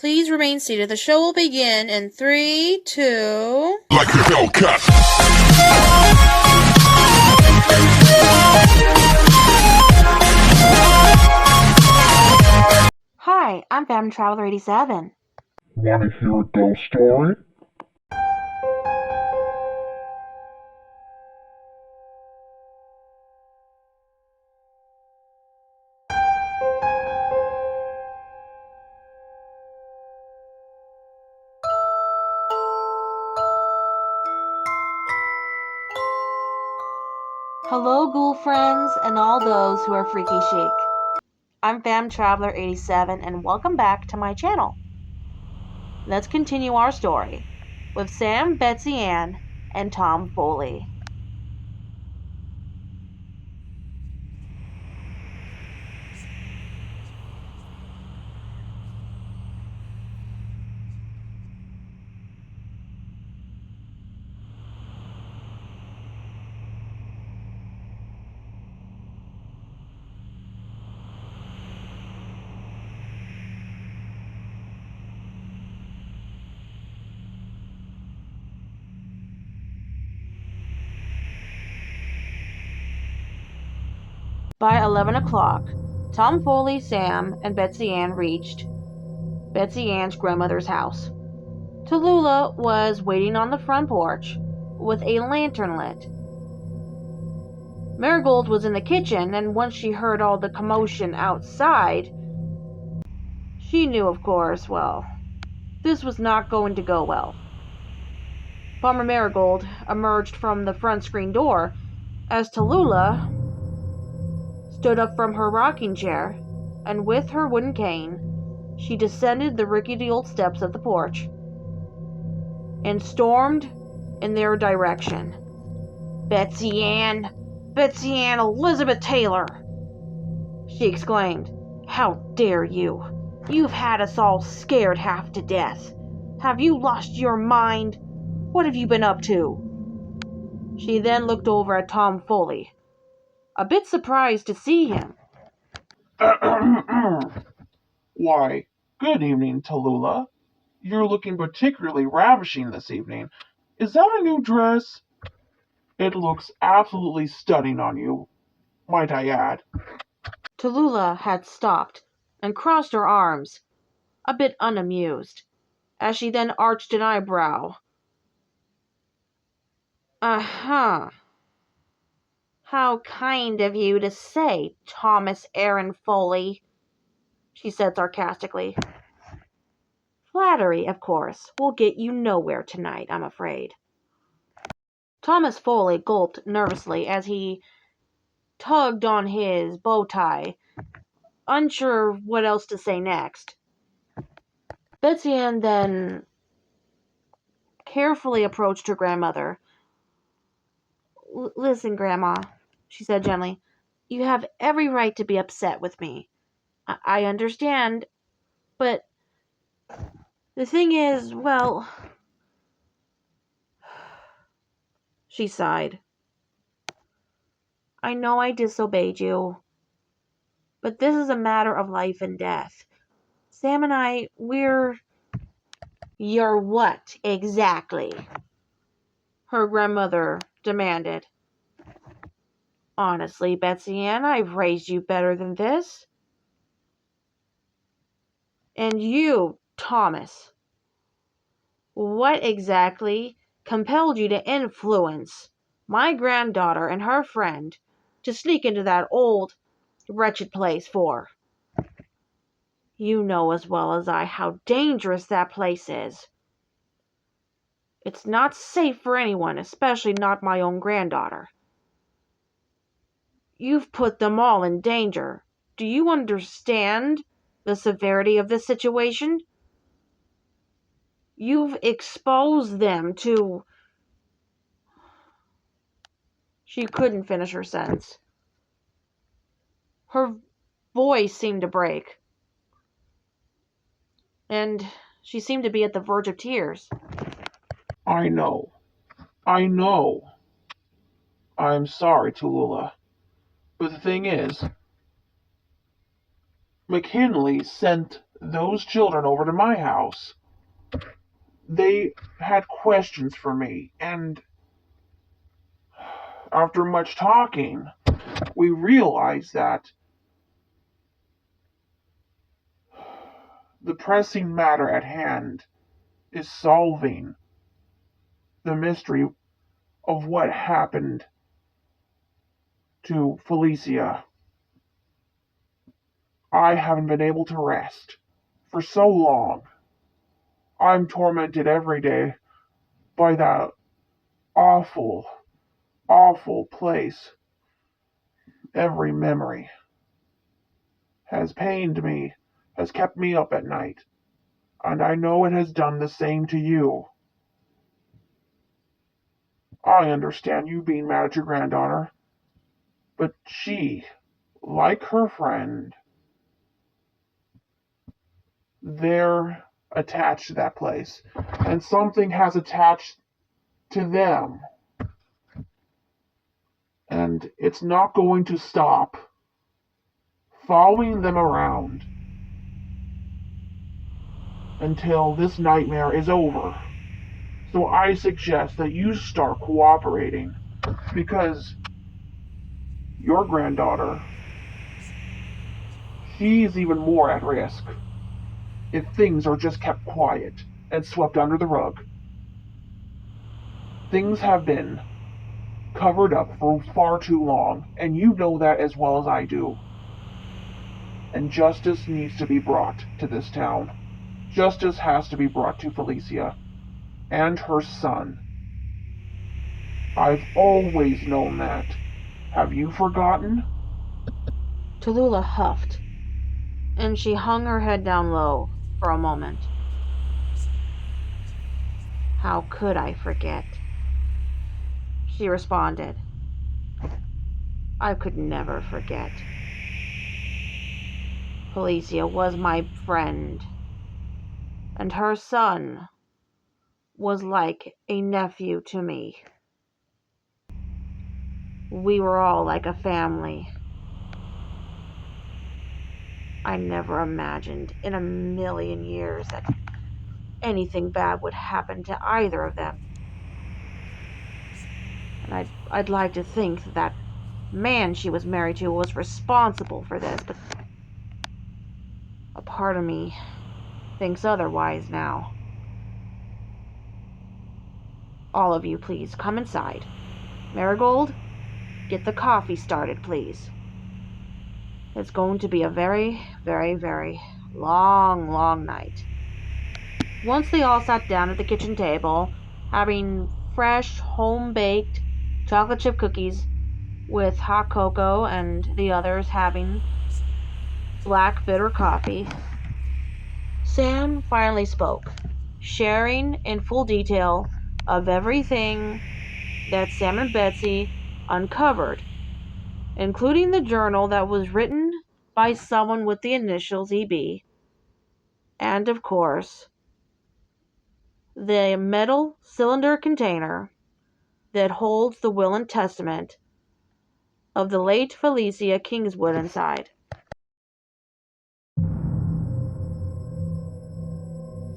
Please remain seated. The show will begin in 3, 2... Like a Hellcat. Hi, I'm FandomTraveller87. Wanna hear a ghost story? Hello, ghoul friends, and all those who are freaky chic. I'm FandomTraveller87, and welcome back to my channel. Let's continue our story with Sam, Betsy Ann, and Tom Foley. By 11 o'clock, Tom Foley, Sam, and Betsy Ann reached Betsy Ann's grandmother's house. Tallulah was waiting on the front porch with a lantern lit. Marigold was in the kitchen, and once she heard all the commotion outside, she knew, of course, this was not going to go well. Farmer Marigold emerged from the front screen door as Tallulah stood up from her rocking chair, and with her wooden cane, she descended the rickety old steps of the porch and stormed in their direction. Betsy Ann Elizabeth Taylor!" she exclaimed. "How dare you? You've had us all scared half to death. Have you lost your mind? What have you been up to?" She then looked over at Tom Foley, a bit surprised to see him. Why, good evening, Tallulah. You're looking particularly ravishing this evening. Is that a new dress? It looks absolutely stunning on you, might I add. Tallulah had stopped and crossed her arms, a bit unamused, as she then arched an eyebrow. "Uh-huh. How kind of you to say, Thomas Aaron Foley," she said sarcastically. "Flattery, of course, will get you nowhere tonight, I'm afraid." Thomas Foley gulped nervously as he tugged on his bow tie, unsure what else to say next. Betsy Ann then carefully approached her grandmother. "Listen, Grandma," she said gently. "You have every right to be upset with me. I understand, but the thing is, she sighed. "I know I disobeyed you, but this is a matter of life and death. Sam and I, we're..." "You're what, exactly?" her grandmother demanded. "Honestly, Betsy Ann, I've raised you better than this. And you, Thomas, what exactly compelled you to influence my granddaughter and her friend to sneak into that old, wretched place for? You know as well as I how dangerous that place is. It's not safe for anyone, especially not my own granddaughter. You've put them all in danger. Do you understand the severity of this situation? You've exposed them to..." She couldn't finish her sentence. Her voice seemed to break, and she seemed to be at the verge of tears. I know. I'm sorry, Tallulah. But the thing is, McKinley sent those children over to my house. They had questions for me, and after much talking, we realized that the pressing matter at hand is solving the mystery of what happened to Felicia. I haven't been able to rest for so long. I'm tormented every day by that awful, awful place. Every memory has pained me, has kept me up at night, and I know it has done the same to you. I understand you being mad at your granddaughter, but she, like her friend, they're attached to that place, and something has attached to them, and it's not going to stop following them around until this nightmare is over. So I suggest that you start cooperating, because your granddaughter, she's even more at risk if things are just kept quiet and swept under the rug. Things have been covered up for far too long, and you know that as well as I do. And justice needs to be brought to this town. Justice has to be brought to Felicia and her son. I've always known that. Have you forgotten? Tallulah huffed, and she hung her head down low for a moment. How could I forget? She responded. I could never forget. Felicia was my friend, and her son was like a nephew to me. We were all like a family. I never imagined in a million years that anything bad would happen to either of them. And I'd like to think that man she was married to was responsible for this, but a part of me thinks otherwise now. All of you, please, come inside. Marigold, get the coffee started, please. It's going to be a very, very, very long, long night. Once they all sat down at the kitchen table, having fresh, home-baked chocolate chip cookies with hot cocoa and the others having black bitter coffee, Sam finally spoke, sharing in full detail of everything that Sam and Betsy uncovered, including the journal that was written by someone with the initials EB, and of course, the metal cylinder container that holds the will and testament of the late Felicia Kingswood inside.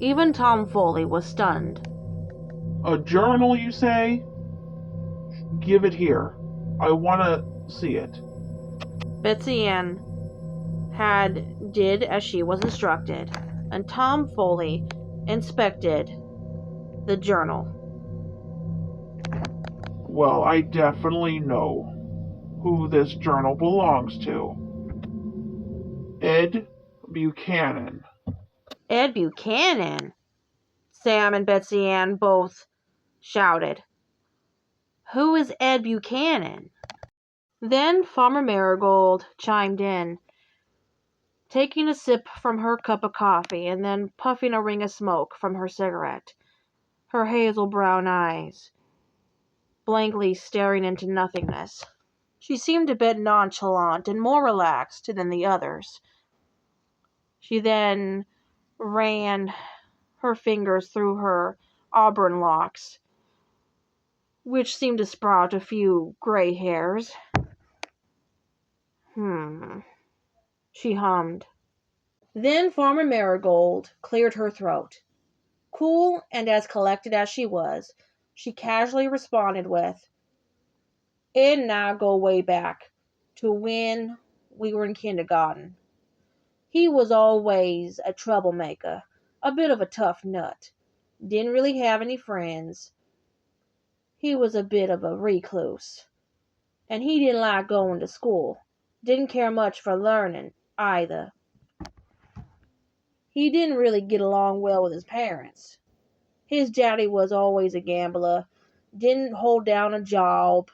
Even Tom Foley was stunned. A journal, you say? Give it here. I want to see it. Betsy Ann did as she was instructed, and Tom Foley inspected the journal. Well, I definitely know who this journal belongs to. Ed Buchanan. Ed Buchanan! Sam and Betsy Ann both shouted. Who is Ed Buchanan? Then Farmer Marigold chimed in, taking a sip from her cup of coffee and then puffing a ring of smoke from her cigarette, her hazel brown eyes blankly staring into nothingness. She seemed a bit nonchalant and more relaxed than the others. She then ran her fingers through her auburn locks, which seemed to sprout a few gray hairs. She hummed. Then Farmer Marigold cleared her throat. Cool and as collected as she was, she casually responded with, Ed and I go way back to when we were in kindergarten. He was always a troublemaker, a bit of a tough nut. Didn't really have any friends. He was a bit of a recluse. And he didn't like going to school. Didn't care much for learning, either. He didn't really get along well with his parents. His daddy was always a gambler, didn't hold down a job,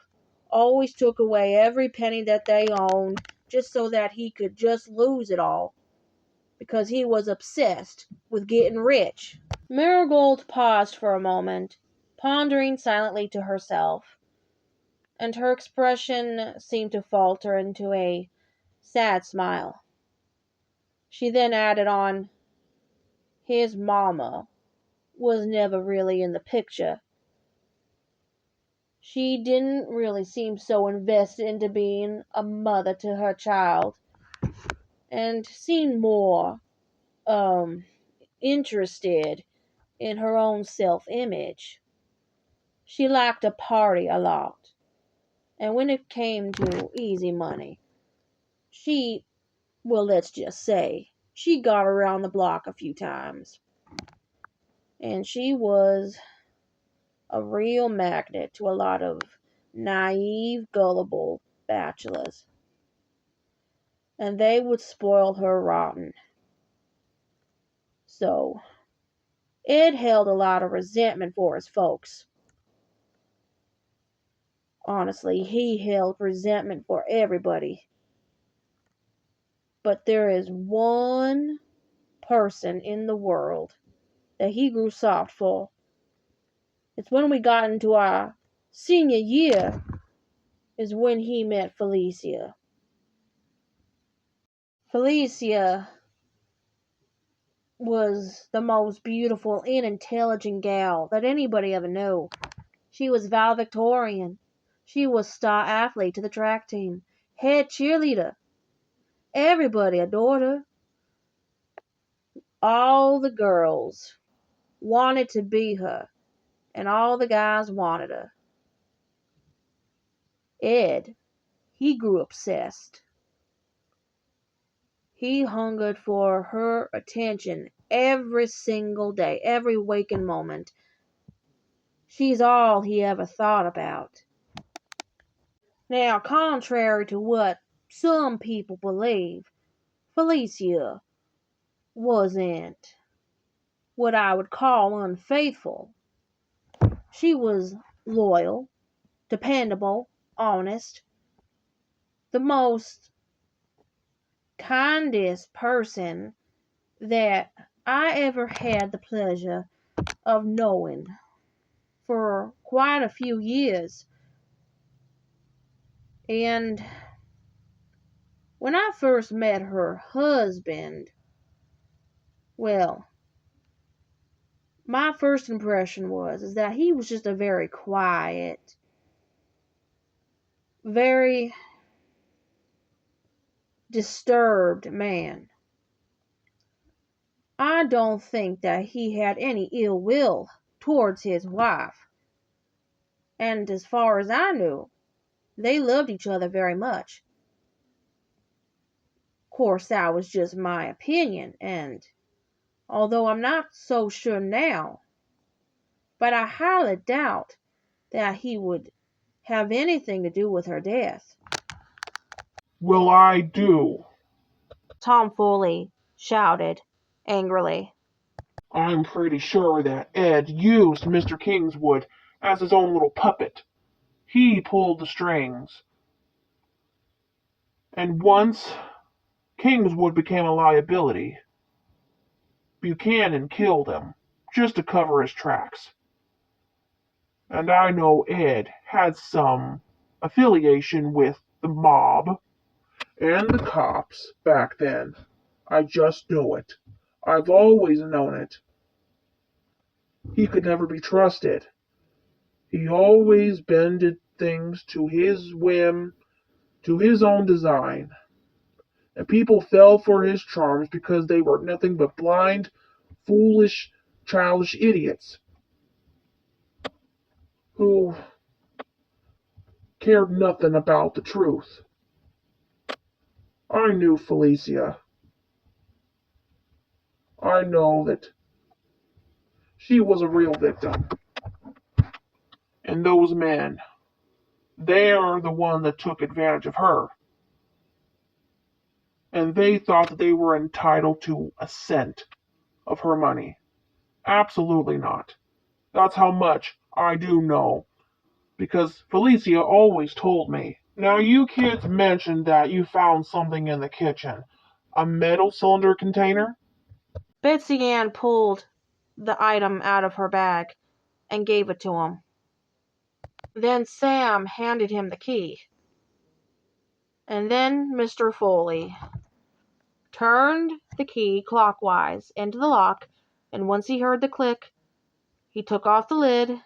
always took away every penny that they owned just so that he could just lose it all, because he was obsessed with getting rich. Marigold paused for a moment, pondering silently to herself, and her expression seemed to falter into a sad smile. She then added on, his mama was never really in the picture. She didn't really seem so invested into being a mother to her child, and seemed more, interested in her own self-image. She liked to party a lot, and when it came to easy money, well, let's just say, she got around the block a few times. And she was a real magnet to a lot of naive, gullible bachelors. And they would spoil her rotten. So, Ed held a lot of resentment for his folks. Honestly, he held resentment for everybody. But there is one person in the world that he grew soft for. It's when we got into our senior year is when he met Felicia. Felicia was the most beautiful and intelligent gal that anybody ever knew. She was valedictorian. She was star athlete to the track team. Head cheerleader. Everybody adored her. All the girls wanted to be her, and all the guys wanted her. Ed, he grew obsessed. He hungered for her attention every single day, every waking moment. She's all he ever thought about. Now, contrary to what some people believe, Felicia wasn't what I would call unfaithful. She was loyal, dependable, honest, the most kindest person that I ever had the pleasure of knowing for quite a few years. And when I first met her husband, well, my first impression was that he was just a very quiet, very disturbed man. I don't think that he had any ill will towards his wife. And as far as I knew, they loved each other very much. Of course, that was just my opinion, and although I'm not so sure now, but I highly doubt that he would have anything to do with her death. Well, I do. Tom Foley shouted angrily. I'm pretty sure that Ed used Mr. Kingswood as his own little puppet. He pulled the strings. And once Kingswood became a liability, Buchanan killed him just to cover his tracks. And I know Ed had some affiliation with the mob and the cops back then. I just know it. I've always known it. He could never be trusted. He always bended things to his whim, to his own design. and people fell for his charms because they were nothing but blind, foolish, childish idiots who cared nothing about the truth. I knew Felicia. I know that she was a real victim. And those men, they are the one that took advantage of her. And they thought that they were entitled to a cent of her money. Absolutely not. That's how much I do know. Because Felicia always told me. Now, you kids mentioned that you found something in the kitchen. A metal cylinder container? Betsy Ann pulled the item out of her bag and gave it to him. Then Sam handed him the key. And then Mr. Foley turned the key clockwise into the lock, and once he heard the click, he took off the lid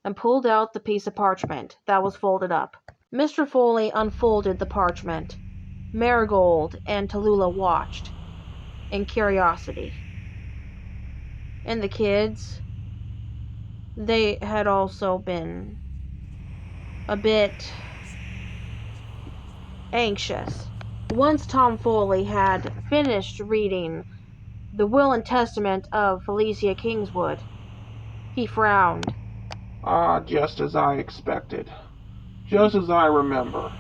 and pulled out the piece of parchment that was folded up. Mr. Foley unfolded the parchment. Marigold and Tallulah watched in curiosity. And the kids, they had also been a bit anxious. Once Tom Foley had finished reading the will and testament of Felicia Kingswood, he frowned. Just as I expected. Just as I remember.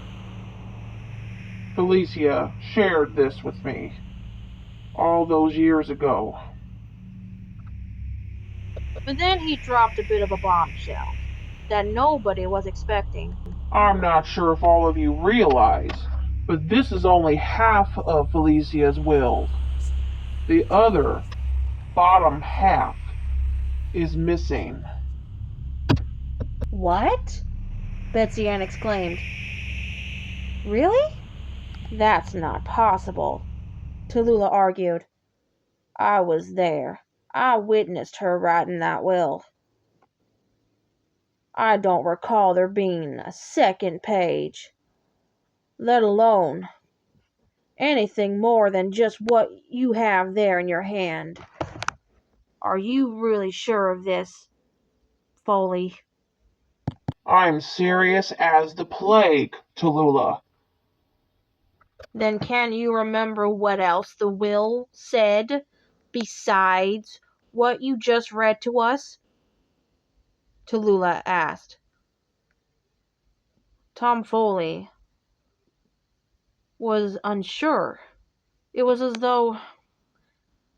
Felicia shared this with me all those years ago. But then he dropped a bit of a bombshell that nobody was expecting. I'm not sure if all of you realize, but this is only half of Felicia's will. The other, bottom half, is missing. What? Betsy Ann exclaimed. Really? That's not possible, Tallulah argued. I was there. I witnessed her writing that will. I don't recall there being a second page, let alone anything more than just what you have there in your hand. Are you really sure of this, Foley? I'm serious as the plague, Tallulah. Then can you remember what else the will said besides what you just read to us? Tallulah asked. Tom Foley was unsure. It was as though,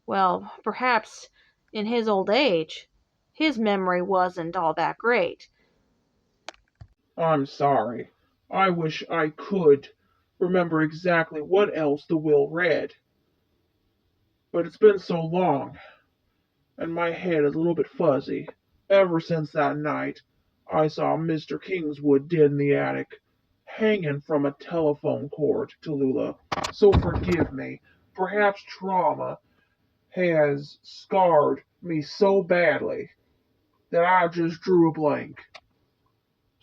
well, perhaps in his old age, his memory wasn't all that great. I'm sorry. I wish I could remember exactly what else the will read. But it's been so long, and my head is a little bit fuzzy. Ever since that night, I saw Mr. Kingswood dead in the attic, hanging from a telephone cord, Tallulah. So forgive me. Perhaps trauma has scarred me so badly that I just drew a blank.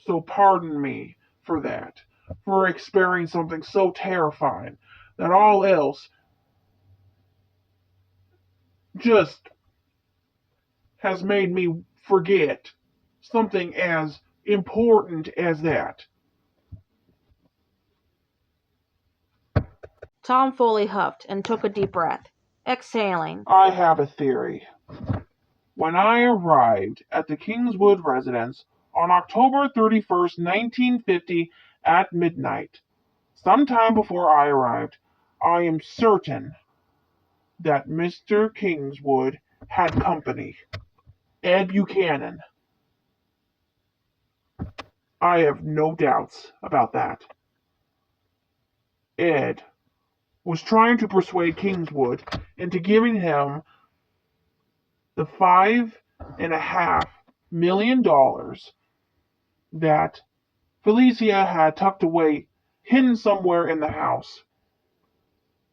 So pardon me for that, for experiencing something so terrifying that all else just has made me forget something as important as that. Tom Foley huffed and took a deep breath, exhaling. I have a theory. When I arrived at the Kingswood residence on October 31st, 1950 at midnight, sometime before I arrived, I am certain that Mr. Kingswood had company. Ed Buchanan. I have no doubts about that. Ed was trying to persuade Kingswood into giving him the $5.5 million that Felicia had tucked away, hidden somewhere in the house.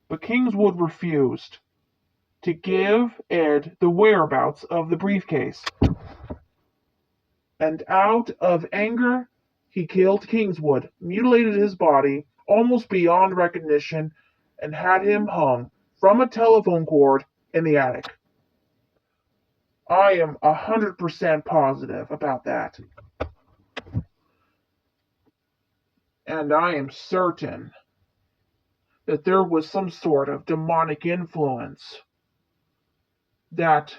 But Kingswood refused to give Ed the whereabouts of the briefcase. And out of anger, he killed Kingswood, mutilated his body almost beyond recognition, and had him hung from a telephone cord in the attic. I am 100% positive about that. And I am certain that there was some sort of demonic influence that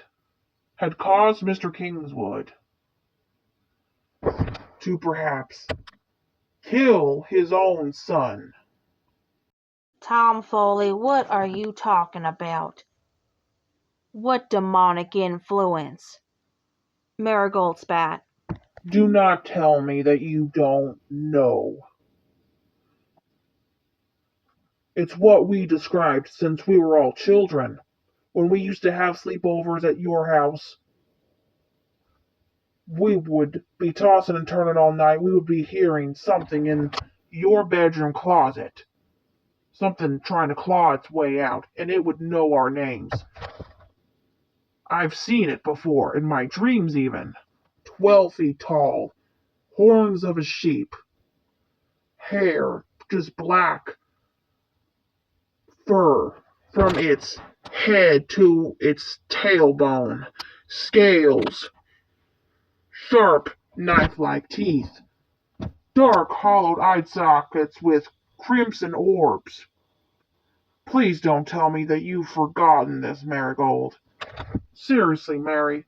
had caused Mr. Kingswood to perhaps kill his own son. Tom Foley, what are you talking about? What demonic influence? Marigold spat. Do not tell me that you don't know. It's what we described since we were all children, when we used to have sleepovers at your house. We would be tossing and turning all night. We would be hearing something in your bedroom closet. Something trying to claw its way out, and it would know our names. I've seen it before, in my dreams even. 12 feet tall, horns of a sheep, hair just black, fur from its head to its tailbone, scales, sharp knife-like teeth, dark hollowed eye sockets with crimson orbs. Please don't tell me that you've forgotten this, Marigold. Seriously, Mary,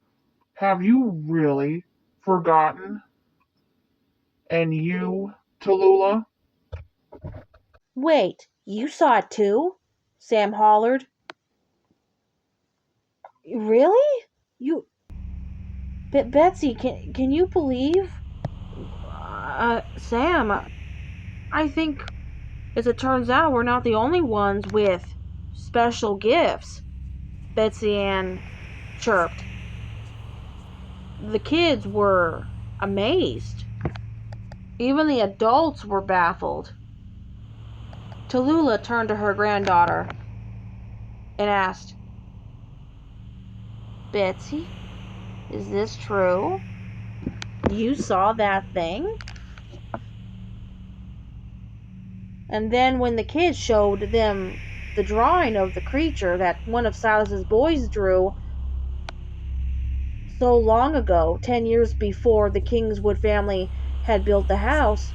have you really forgotten? And you, Tallulah? Wait, you saw it too? Sam hollered. Really? You... Betsy, can you believe? Sam, I think, as it turns out, we're not the only ones with special gifts, Betsy Ann chirped. The kids were amazed. Even the adults were baffled. Tallulah turned to her granddaughter and asked, Betsy, is this true? You saw that thing? And then when the kids showed them the drawing of the creature that one of Silas's boys drew so long ago, 10 years before the Kingswood family had built the house,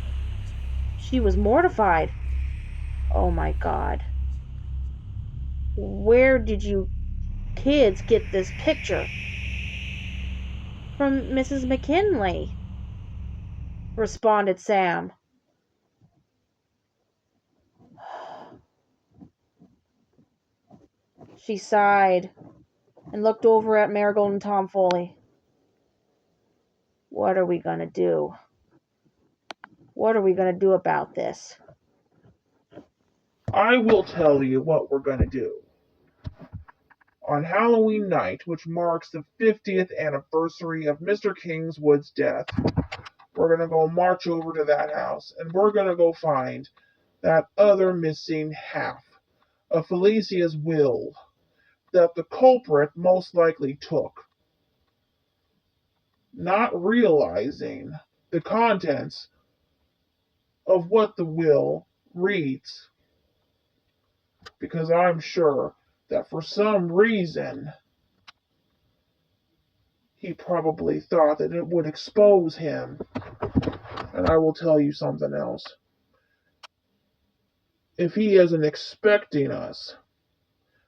she was mortified. Oh my God. Where did you kids get this picture? From Mrs. McKinley, responded Sam. She sighed and looked over at Marigold and Tom Foley. What are we gonna do? What are we gonna do about this? I will tell you what we're going to do. On Halloween night, which marks the 50th anniversary of Mr. Kingswood's death, we're going to go march over to that house and we're going to go find that other missing half of Felicia's will that the culprit most likely took, not realizing the contents of what the will reads. Because I'm sure that for some reason he probably thought that it would expose him. And I will tell you something else. If he isn't expecting us,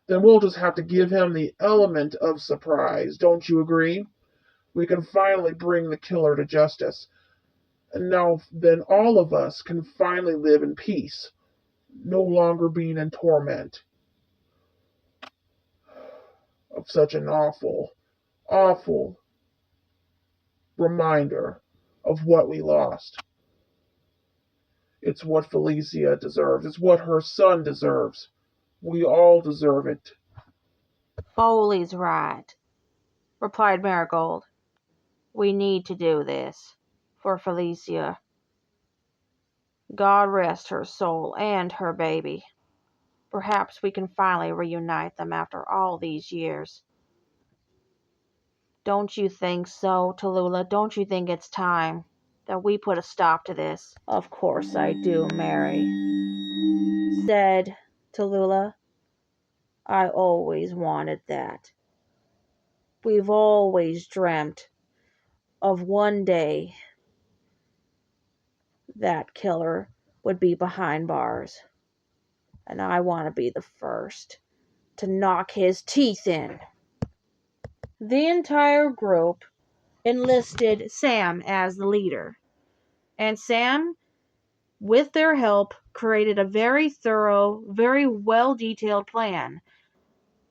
then we'll just have to give him the element of surprise. Don't you agree? We can finally bring the killer to justice. And now then all of us can finally live in peace, no longer being in torment of such an awful, awful reminder of what we lost. It's what Felicia deserves. It's what her son deserves. We all deserve it. Foley's right, replied Marigold. We need to do this for Felicia. God rest her soul and her baby. Perhaps we can finally reunite them after all these years. Don't you think so, Tallulah? Don't you think it's time that we put a stop to this? Of course I do, Mary, said Tallulah. I always wanted that. We've always dreamt of one day that killer would be behind bars. And I want to be the first to knock his teeth in. The entire group enlisted Sam as the leader. And Sam, with their help, created a very thorough, very well-detailed plan.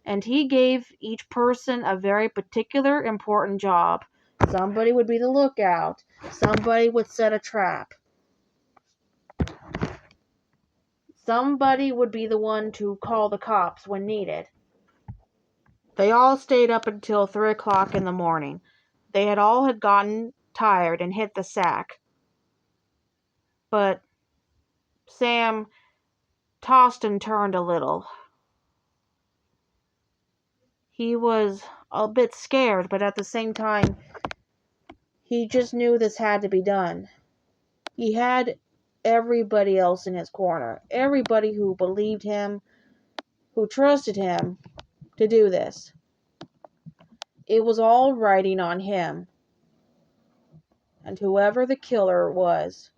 And he gave each person a very particular, important job. Somebody would be the lookout. Somebody would set a trap. Somebody would be the one to call the cops when needed. They all stayed up until 3 o'clock in the morning. They had gotten tired and hit the sack. But Sam tossed and turned a little. He was a bit scared, but at the same time, he just knew this had to be done. He had everybody else in his corner. Everybody who believed him, who trusted him to do this. It was all riding on him. And whoever the killer was,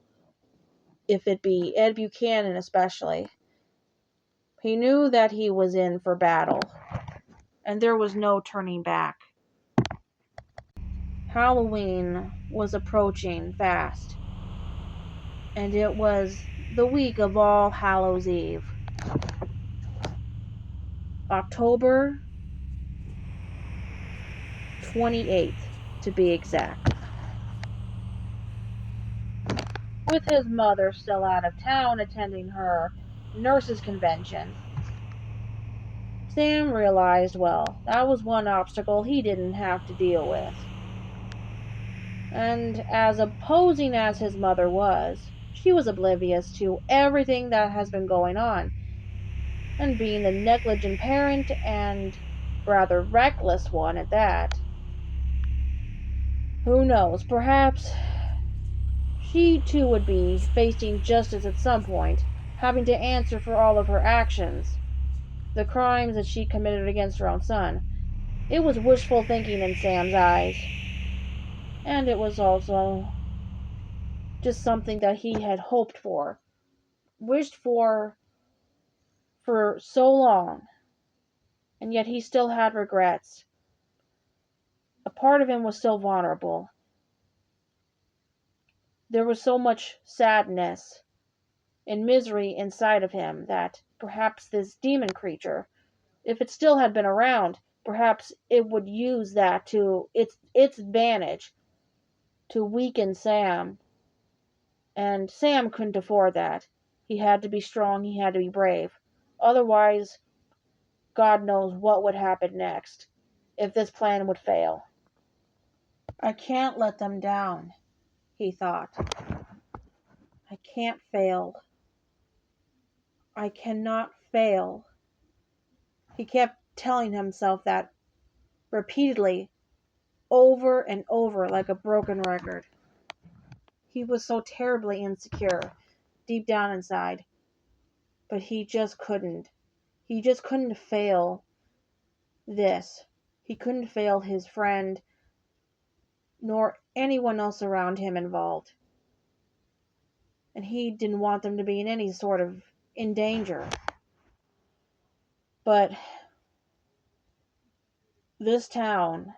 if it be Ed Buchanan especially, he knew that he was in for battle. And there was no turning back. Halloween was approaching fast. And it was the week of All Hallows Eve. October 28th, to be exact. With his mother still out of town attending her nurses' convention, Sam realized, well, that was one obstacle he didn't have to deal with. And as opposing as his mother was, she was oblivious to everything that has been going on. And being the negligent parent and rather reckless one at that, who knows, perhaps she too would be facing justice at some point, having to answer for all of her actions, the crimes that she committed against her own son. It was wishful thinking in Sam's eyes. And it was also just something that he had hoped for, wished for so long. And yet he still had regrets. A part of him was still vulnerable. There was so much sadness and misery inside of him that perhaps this demon creature, if it still had been around, perhaps it would use that to its advantage to weaken Sam. And Sam couldn't afford that. He had to be strong, he had to be brave. Otherwise, God knows what would happen next if this plan would fail. I can't let them down, he thought. I can't fail. I cannot fail. He kept telling himself that repeatedly, over and over, like a broken record. He was so terribly insecure, deep down inside. But he just couldn't. He just couldn't fail this. He couldn't fail his friend, nor anyone else around him involved. And he didn't want them to be in any sort of in danger. But this town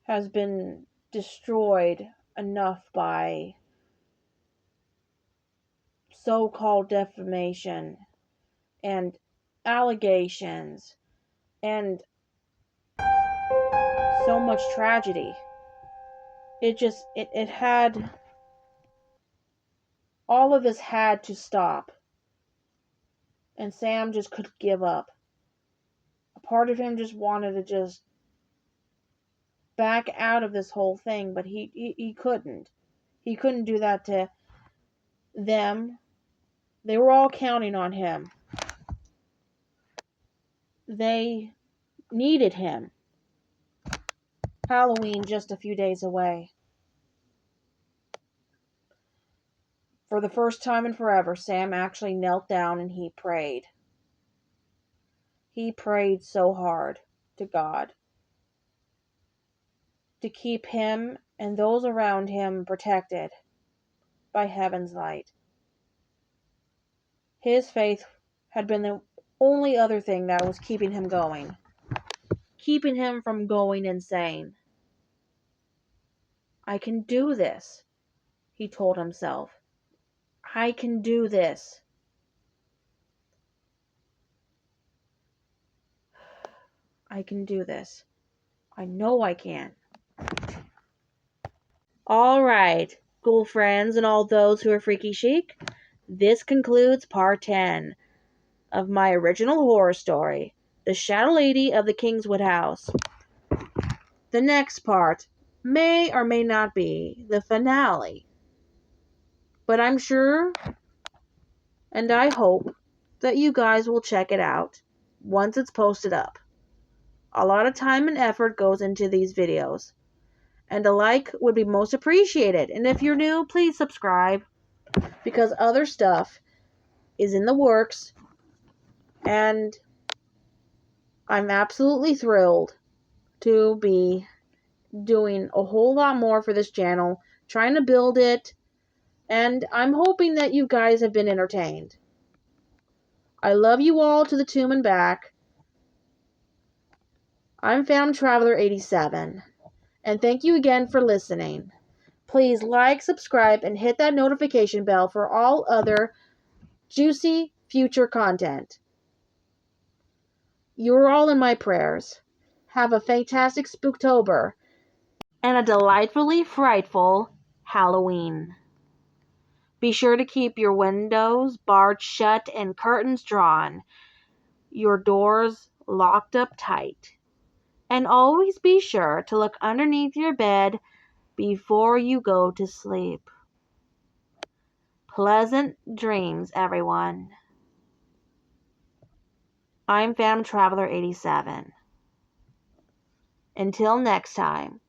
has been destroyed enough by so-called defamation and allegations and so much tragedy. It had, all of this had to stop. And Sam just could give up. A part of him just wanted to just back out of this whole thing, but he couldn't. He couldn't do that to them. They were all counting on him. They needed him. Halloween just a few days away. For the first time in forever, Sam actually knelt down and he prayed. He prayed so hard to God to keep him and those around him protected by heaven's light. His faith had been the only other thing that was keeping him going, keeping him from going insane. I can do this, he told himself. I can do this. I can do this. I know I can. All right, ghoul friends and all those who are freaky chic, this concludes part 10 of my original horror story, The Shadow Lady of the Kingswood House. The next part may or may not be the finale, but I'm sure and I hope that you guys will check it out once it's posted up. A lot of time and effort goes into these videos, and a like would be most appreciated. And if you're new, please subscribe, because other stuff is in the works, and I'm absolutely thrilled to be doing a whole lot more for this channel, trying to build it, and I'm hoping that you guys have been entertained. I love you all to the tomb and back. I'm FandomTraveller87, and thank you again for listening. Please like, subscribe, and hit that notification bell for all other juicy future content. You're all in my prayers. Have a fantastic Spooktober and a delightfully frightful Halloween. Be sure to keep your windows barred shut and curtains drawn, your doors locked up tight. And always be sure to look underneath your bed before you go to sleep. Pleasant dreams, everyone. I'm FandomTraveller87. Until next time.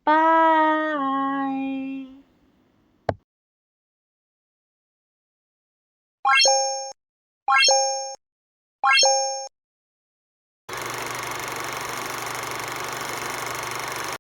Bye.